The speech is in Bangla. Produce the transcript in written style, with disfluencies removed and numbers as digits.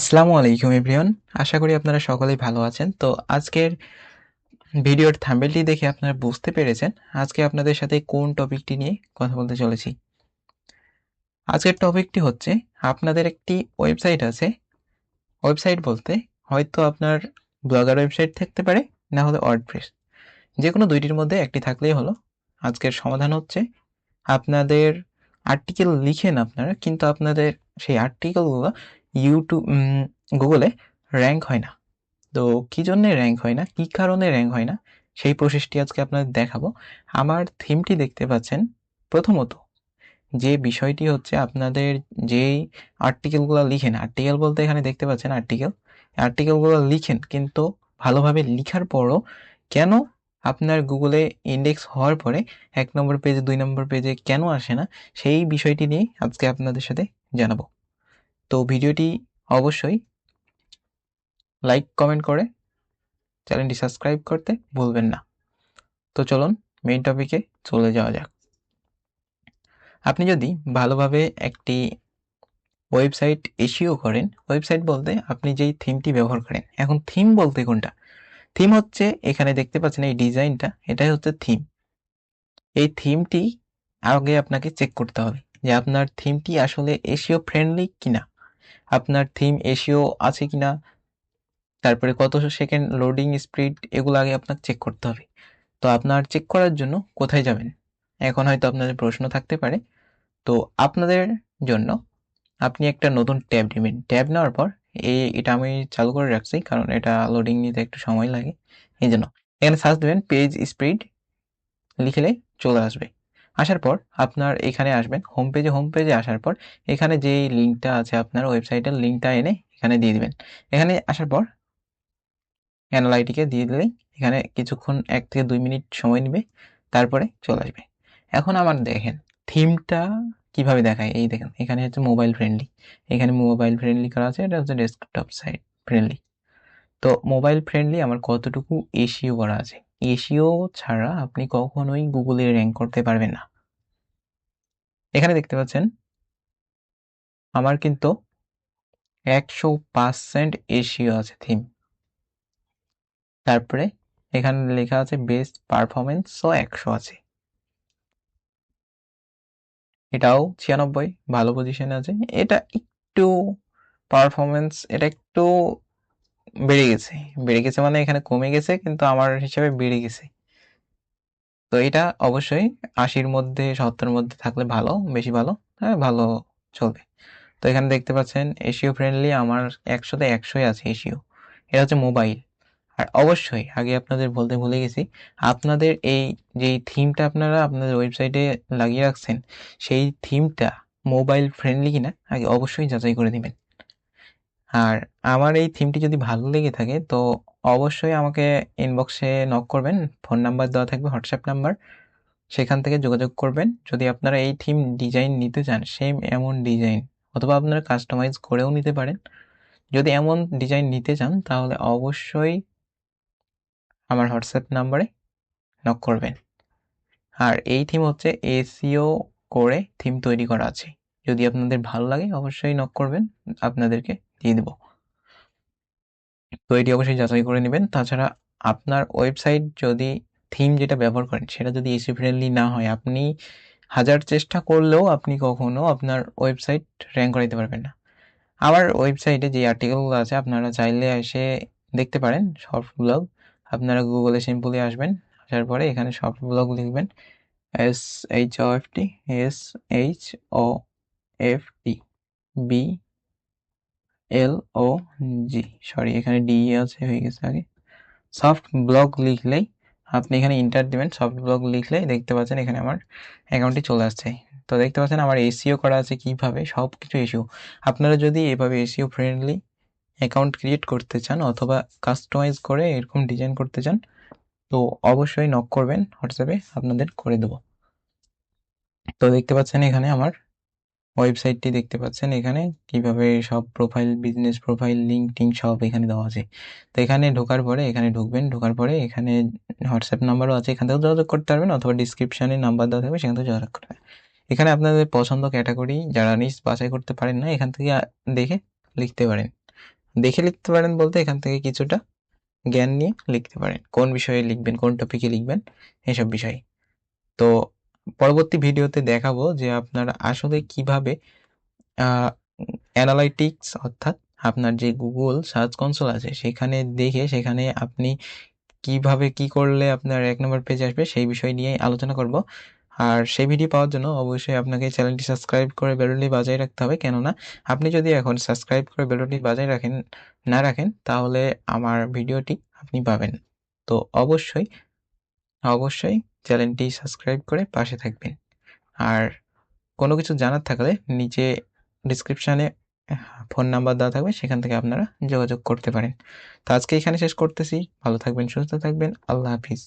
আসসালামু আলাইকুম এভরিওয়ান। আশা করি আপনারা সকলেই ভালো আছেন। তো আজকের ভিডিওর থাম্বনেলটি দেখে আপনারা বুঝতে পেরেছেন আজকে আপনাদের সাথে কোন টপিকটি নিয়ে কথা বলতে চলেছি। আজকের টপিকটি হচ্ছে আপনাদের একটি ওয়েবসাইট আছে। ওয়েবসাইট বলতে হয়তো আপনার ব্লগার ওয়েবসাইট থাকতে পারে, না হলে ওয়ার্ডপ্রেস। যেকোনো দুইটির মধ্যে একটি থাকলেই হলো। আজকের সমাধান হচ্ছে আপনাদের আর্টিকেল লিখেন আপনারা, কিন্তু আপনাদের সেই আর্টিকেলগুলো গুগলে র‍্যাঙ্ক হয় না। তো কি জন্য র‍্যাঙ্ক হয় না, কি কারণে র‍্যাঙ্ক হয় না, সেই প্রসেসটি আজকে আপনাদের দেখাবো। আমার থিমটি দেখতে পাচ্ছেন। প্রথমত যে বিষয়টি হচ্ছে আপনাদের যেই আর্টিকেলগুলো লিখেন, আর্টিকেল বলতে এখানে দেখতে পাচ্ছেন আর্টিকেলগুলো লিখেন, কিন্তু ভালোভাবে লিখার পরও কেন আপনার গুগলে ইন্ডেক্স হওয়ার পরে ১ নম্বর পেজে ২ নম্বর পেজে কেন আসে না, সেই বিষয়টি নিয়ে আজকে আপনাদের সাথে জানাবো। তো ভিডিওটি অবশ্যই লাইক কমেন্ট করে চ্যানেলটি সাবস্ক্রাইব করতে ভুলবেন না। তো চলুন মেইন টপিকে চলে যাওয়া যাক। আপনি যদি ভালোভাবে একটি ওয়েবসাইট এসইও করেন, ওয়েবসাইট বলতে আপনি যেই থিমটি ব্যবহার করেন। এখন থিম বলতে কোনটা? থিম হচ্ছে এখানে দেখতে পাচ্ছেন এই ডিজাইনটা, এটাই হচ্ছে থিম। এই থিমটি আগে আপনাকে চেক করতে হবে যে আপনার থিমটি আসলে এসইও ফ্রেন্ডলি কিনা, আপনার থিম এসইও আছে কিনা, তারপরে কত সেকেন্ড লোডিং স্পিড, এগুলো আগে আপনাকে চেক করতে হবে। তো আপনার চেক করার জন্য কোথায় যাবেন? এখন হয়তো আপনাদের প্রশ্ন থাকতে পারে। তো আপনাদের জন্য আপনি একটা নতুন ট্যাব নেবেন। ট্যাব নেওয়ার পর এটা আমি চালু করে রাখছি, কারণ এটা লোডিং নিতে একটু সময় লাগে, এই জন্য। এখানে সার্চ দেবেন পেজ স্পিড, লিখলে চলে আসবে। আসার পর আপনার এখানে আসবেন হোম পেজে আসার পর এখানে যে লিঙ্কটা আছে আপনার ওয়েবসাইটের লিঙ্কটা এনে এখানে দিয়ে দিবেন। এখানে আসার পর অ্যানালাইটিকে দিয়ে দিলেই এখানে কিছুক্ষণ ১ থেকে ২ মিনিট সময় নেবে, তারপরে চলে আসবে। এখন আমার দেখেন থিমটা কিভাবে দেখায়, এই দেখেন এখানে হচ্ছে মোবাইল ফ্রেন্ডলি, এখানে মোবাইল ফ্রেন্ডলি করা আছে, এটা হচ্ছে ডেস্কটপ সাইট ফ্রেন্ডলি। তো মোবাইল ফ্রেন্ডলি আমার কতটুকু এসইও করা আছে? এসইও ছাড়া আপনি কখনোই গুগলে র‍্যাঙ্ক করতে পারবেন না। এখানে দেখতে পাচ্ছেন আমার কিন্তু ১০০% এসইও আছে থিম। তারপরে এখানে লেখা আছে বেস্ট পারফরমেন্সও ১০০ আছে, এটাও ৯৬ ভালো পজিশনে আছে। এটা একটু পারফরমেন্স, এটা একটু বেড়ে গেছে মানে এখানে কমে গেছে, কিন্তু আমার হিসাবে বেড়ে গেছে। তো এটা অবশ্যই ৮০-র মধ্যে ৭০-র মধ্যে থাকলে ভালো, বেশি ভালো, হ্যাঁ ভালো চলবে। তো এখানে দেখতে পাচ্ছেন এসইও ফ্রেন্ডলি আমার ১০০-তে ১০০ই আছে এসইও। এটা হচ্ছে মোবাইল। আর অবশ্যই আগে আপনাদের বলতে ভুলে গেছি, আপনাদের এই যেই থিমটা আপনারা আপনাদের ওয়েবসাইটে লাগিয়ে রাখছেন, সেই থিমটা মোবাইল ফ্রেন্ডলি কিনা আগে অবশ্যই যাচাই করে নেবেন। আর আমার এই থিমটি যদি ভালো লেগে থাকে তো অবশ্যই আমাকে ইনবক্সে নক করবেন, ফোন নাম্বার দেওয়া থাকবে, হোয়াটসঅ্যাপ নাম্বার, সেখান থেকে যোগাযোগ করবেন। যদি আপনারা এই থিম ডিজাইন নিতে চান, সেম এমন ডিজাইন, অথবা আপনারা কাস্টমাইজ করেও নিতে পারেন। যদি এমন ডিজাইন নিতে চান তাহলে অবশ্যই আমার হোয়াটসঅ্যাপ নাম্বারে নক করবেন। আর এই থিম হচ্ছে এসইও করে থিম তৈরি করা আছে। যদি আপনাদের ভালো লাগে অবশ্যই নক করবেন, আপনাদেরকে দিয়ে দেব। তো এটি অবশ্যই যাচাই করে নেবেন। তাছাড়া আপনার ওয়েবসাইট যদি থিম যেটা ব্যবহার করেন সেটা যদি এসইও ফ্রেন্ডলি না হয়, আপনি ১০০০ চেষ্টা করলেও আপনি কখনো আপনার ওয়েবসাইট র‍্যাঙ্ক করাইতে পারবেন না। আমার ওয়েবসাইটে যে আর্টিকেলগুলো আছে আপনারা চাইলে এসে দেখতে পারেন। সফট ব্লগ, আপনারা গুগলে সিম্পলি আসবেন, আসার পরে এখানে সফট ব্লগ লিখবেন, SHOFT সরি এখানে ডি আছে, হয়ে গেছে আগে। সফট ব্লগ লিখলেই আপনি এখানে ইন্টার দিবেন, সফট ব্লগ লিখলেই দেখতে পাচ্ছেন এখানে আমার অ্যাকাউন্টটি চলে আসছে। তো দেখতে পাচ্ছেন আমার এসইও করা আছে কিভাবে, সব কিছু এসইও। আপনারা যদি এভাবে এসইও ফ্রেন্ডলি অ্যাকাউন্ট ক্রিয়েট করতে চান অথবা কাস্টমাইজ করে এরকম ডিজাইন করতে চান, তো অবশ্যই নক করবেন, হোয়াটসঅ্যাপে আপনাদের করে দেবো। তো দেখতে পাচ্ছেন এখানে আমার ওয়েবসাইটটি দেখতে পাচ্ছেন, এখানে কিভাবে সব প্রোফাইল, বিজনেস প্রোফাইল, লিঙ্ক টিঙ্ক সব এখানে দেওয়া আছে। তো এখানে ঢোকার পরে এখানে ঢুকবেন, ঢোকার পরে এখানে হোয়াটসঅ্যাপ নাম্বারও আছে, এখান থেকেও যোগাযোগ করতে পারবেন, অথবা ডিসক্রিপশনে নাম্বার দেওয়া থাকবে, সেখান থেকে যোগাযোগ করবেন। এখানে আপনাদের পছন্দ ক্যাটাগরি যারা নিজ বাছাই করতে পারেন না, এখান থেকে দেখে লিখতে পারেন। দেখে লিখতে পারেন বলতে এখান থেকে কিছুটা জ্ঞান নিয়ে লিখতে পারেন, কোন বিষয়ে লিখবেন, কোন টপিকে লিখবেন, এসব বিষয়ে। তো পরবর্তী ভিডিওতে দেখাবো যে আপনারা আসলে কিভাবে অ্যানালাইটিক্স অর্থাৎ আপনার যে গুগল সার্চ কনসোল আছে সেখানে দেখে সেখানে আপনি কিভাবে কি করলে আপনার 1 নম্বর পেজে আসবে সেই বিষয় নিয়ে আলোচনা করব। আর সেই ভিডিও পাওয়ার জন্য অবশ্যই আপনাকে চ্যানেলটি সাবস্ক্রাইব করে বেলটি বাজায় রাখতে হবে, কেননা আপনি যদি এখন সাবস্ক্রাইব করে বেলটি বাজায় না রাখেন তাহলে আমার ভিডিওটি আপনি পাবেন। তো অবশ্যই চ্যানেলটি সাবস্ক্রাইব করে পাশে থাকবেন। আর কোনো কিছু জানার থাকলে নিচে ডিসক্রিপশানে ফোন নাম্বার দেওয়া থাকবে, সেখান থেকে আপনারা যোগাযোগ করতে পারেন। তো আজকে এখানে শেষ করতেছি। ভালো থাকবেন, সুস্থ থাকবেন। আল্লাহ হাফিজ।